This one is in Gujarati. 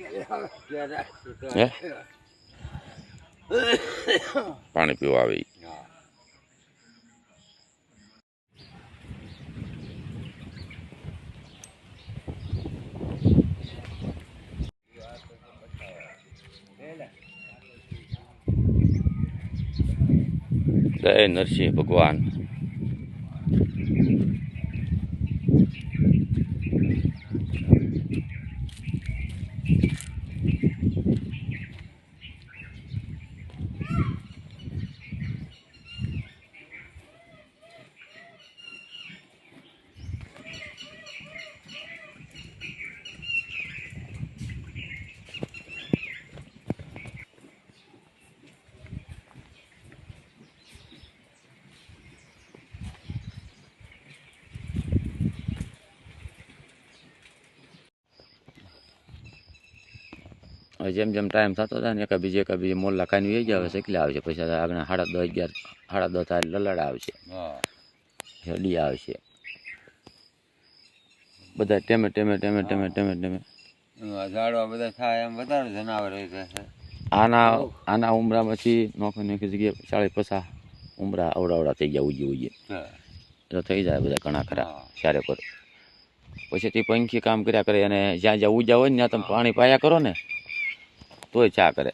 હે પાણી પીવા આવે ઈ. જય નરસિંહ ભગવાન. જેમ જેમ ટાઈમ થતો થાય ને એકા બીજે મોલ્લા ખાઈને વહી જાય શેકલા આવશે પછી આગળ 10:30 11 10:30 થાય લલાડા આવશે હેડી આવશે બધા ટેમે ઝાડવા બધા થાય એમ વધારે જનાવર આના ઉમરામાંથી નોખી જગ્યાએ 40-50 ઉમરા અવડા થઈ ગયા ઉજી તો થઈ જાય બધા ઘણા ખરા સારે પર પછી તે પંખી કામ કર્યા કરે અને જ્યાં ઉજા હોય ને ત્યાં તમે પાણી પાયા કરો ને તોય ચા કરે.